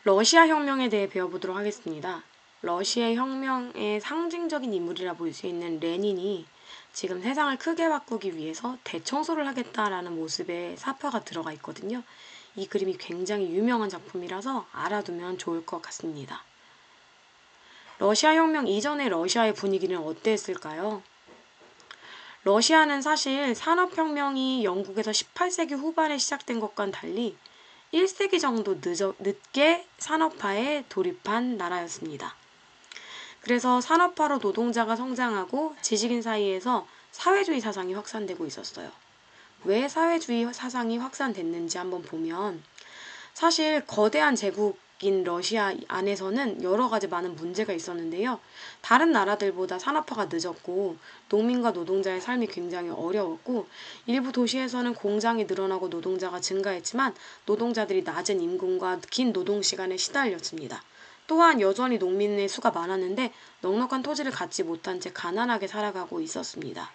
러시아 혁명에 대해 배워보도록 하겠습니다. 러시아 혁명의 상징적인 인물이라 볼 수 있는 레닌이 지금 세상을 크게 바꾸기 위해서 대청소를 하겠다라는 모습의 사파가 들어가 있거든요. 이 그림이 굉장히 유명한 작품이라서 알아두면 좋을 것 같습니다. 러시아 혁명 이전의 러시아의 분위기는 어땠을까요? 러시아는 사실 산업혁명이 영국에서 18세기 후반에 시작된 것과는 달리 1세기 정도 늦게 산업화에 돌입한 나라였습니다. 그래서 산업화로 노동자가 성장하고 지식인 사이에서 사회주의 사상이 확산되고 있었어요. 왜 사회주의 사상이 확산됐는지 한번 보면 사실 거대한 제국인 러시아 안에서는 여러 가지 많은 문제가 있었는데요. 다른 나라들보다 산업화가 늦었고 농민과 노동자의 삶이 굉장히 어려웠고 일부 도시에서는 공장이 늘어나고 노동자가 증가했지만 노동자들이 낮은 임금과 긴 노동시간에 시달렸습니다. 또한 여전히 농민의 수가 많았는데 넉넉한 토지를 갖지 못한 채 가난하게 살아가고 있었습니다.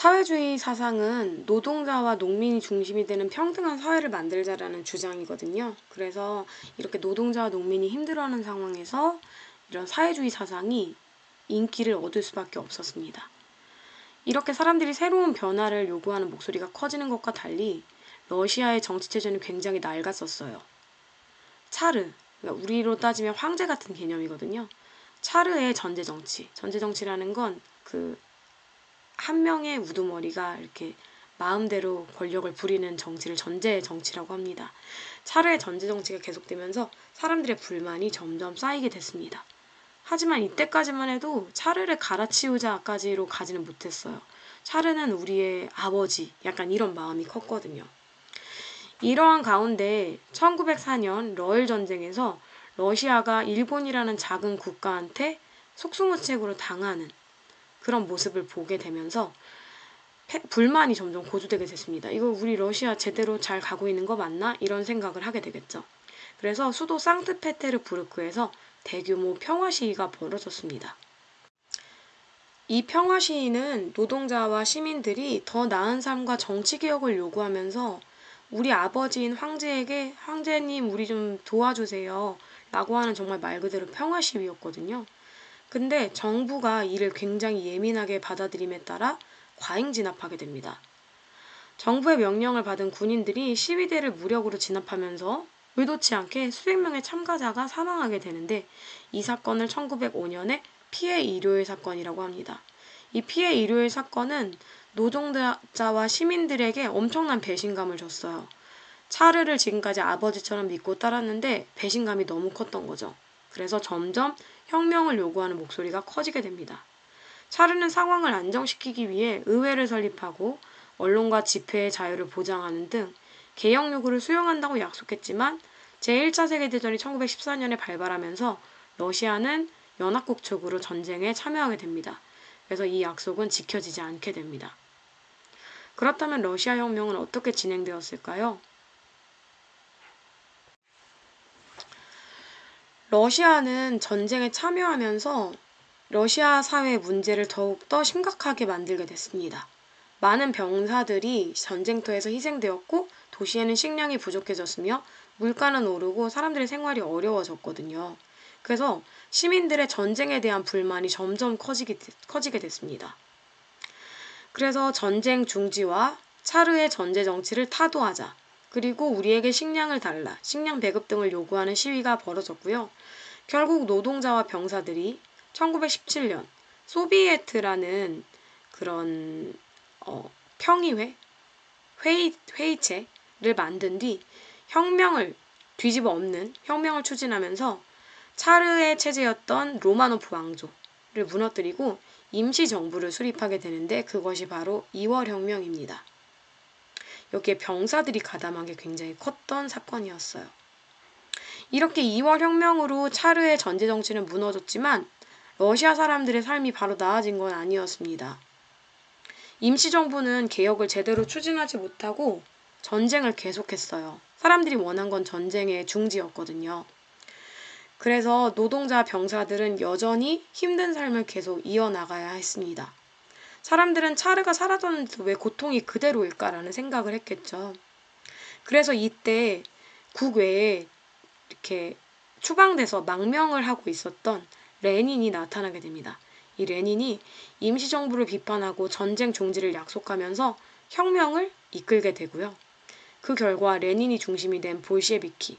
사회주의 사상은 노동자와 농민이 중심이 되는 평등한 사회를 만들자라는 주장이거든요. 그래서 이렇게 노동자와 농민이 힘들어하는 상황에서 이런 사회주의 사상이 인기를 얻을 수밖에 없었습니다. 이렇게 사람들이 새로운 변화를 요구하는 목소리가 커지는 것과 달리 러시아의 정치체제는 굉장히 낡았었어요. 차르, 그러니까 우리로 따지면 황제 같은 개념이거든요. 차르의 전제정치, 전제정치라는 건 한 명의 우두머리가 이렇게 마음대로 권력을 부리는 정치를 전제 정치라고 합니다. 차르의 전제 정치가 계속되면서 사람들의 불만이 점점 쌓이게 됐습니다. 하지만 이때까지만 해도 차르를 갈아치우자까지로 가지는 못했어요. 차르는 우리의 아버지, 약간 이런 마음이 컸거든요. 이러한 가운데 1904년 러일 전쟁에서 러시아가 일본이라는 작은 국가한테 속수무책으로 당하는 그런 모습을 보게 되면서 불만이 점점 고조되게 됐습니다. 이거 우리 러시아 제대로 잘 가고 있는 거 맞나? 이런 생각을 하게 되겠죠. 그래서 수도 상트페테르부르크에서 대규모 평화 시위가 벌어졌습니다. 이 평화 시위는 노동자와 시민들이 더 나은 삶과 정치 개혁을 요구하면서 우리 아버지인 황제에게 황제님 우리 좀 도와주세요 라고 하는 정말 말 그대로 평화 시위였거든요. 근데 정부가 이를 굉장히 예민하게 받아들임에 따라 과잉 진압하게 됩니다. 정부의 명령을 받은 군인들이 시위대를 무력으로 진압하면서 의도치 않게 수백 명의 참가자가 사망하게 되는데 이 사건을 1905년에 피해 일요일 사건이라고 합니다. 이 피해 일요일 사건은 노동자와 시민들에게 엄청난 배신감을 줬어요. 차르를 지금까지 아버지처럼 믿고 따랐는데 배신감이 너무 컸던 거죠. 그래서 점점 혁명을 요구하는 목소리가 커지게 됩니다. 차르는 상황을 안정시키기 위해 의회를 설립하고 언론과 집회의 자유를 보장하는 등 개혁 요구를 수용한다고 약속했지만 제1차 세계대전이 1914년에 발발하면서 러시아는 연합국 측으로 전쟁에 참여하게 됩니다. 그래서 이 약속은 지켜지지 않게 됩니다. 그렇다면 러시아 혁명은 어떻게 진행되었을까요? 러시아는 전쟁에 참여하면서 러시아 사회 문제를 더욱더 심각하게 만들게 됐습니다. 많은 병사들이 전쟁터에서 희생되었고 도시에는 식량이 부족해졌으며 물가는 오르고 사람들의 생활이 어려워졌거든요. 그래서 시민들의 전쟁에 대한 불만이 점점 커지게 됐습니다. 그래서 전쟁 중지와 차르의 전제 정치를 타도하자. 그리고 우리에게 식량을 달라, 식량 배급 등을 요구하는 시위가 벌어졌고요. 결국 노동자와 병사들이 1917년 소비에트라는 그런 회의체를 만든 뒤 혁명을 뒤집어 엎는 혁명을 추진하면서 차르의 체제였던 로마노프 왕조를 무너뜨리고 임시정부를 수립하게 되는데 그것이 바로 2월 혁명입니다. 여기에 병사들이 가담한 게 굉장히 컸던 사건이었어요. 이렇게 2월 혁명으로 차르의 전제 정치는 무너졌지만 러시아 사람들의 삶이 바로 나아진 건 아니었습니다. 임시정부는 개혁을 제대로 추진하지 못하고 전쟁을 계속했어요. 사람들이 원한 건 전쟁의 중지였거든요. 그래서 노동자 병사들은 여전히 힘든 삶을 계속 이어나가야 했습니다. 사람들은 차르가 사라졌는데도 왜 고통이 그대로일까라는 생각을 했겠죠. 그래서 이때 국외에 이렇게 추방돼서 망명을 하고 있었던 레닌이 나타나게 됩니다. 이 레닌이 임시정부를 비판하고 전쟁 종지를 약속하면서 혁명을 이끌게 되고요. 그 결과 레닌이 중심이 된 볼셰비키,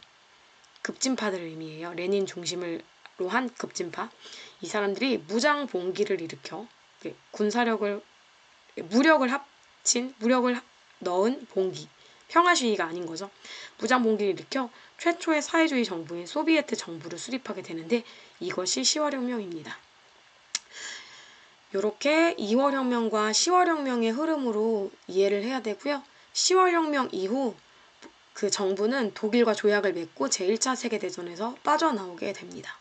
급진파들을 의미해요. 레닌 중심으로 한 급진파. 이 사람들이 무장 봉기를 일으켜 군사력을 무력을 넣은 봉기. 평화 시위가 아닌 거죠. 무장 봉기를 일으켜 최초의 사회주의 정부인 소비에트 정부를 수립하게 되는데 이것이 10월 혁명입니다. 이렇게 2월 혁명과 10월 혁명의 흐름으로 이해를 해야 되고요. 10월 혁명 이후 그 정부는 독일과 조약을 맺고 제1차 세계대전에서 빠져나오게 됩니다.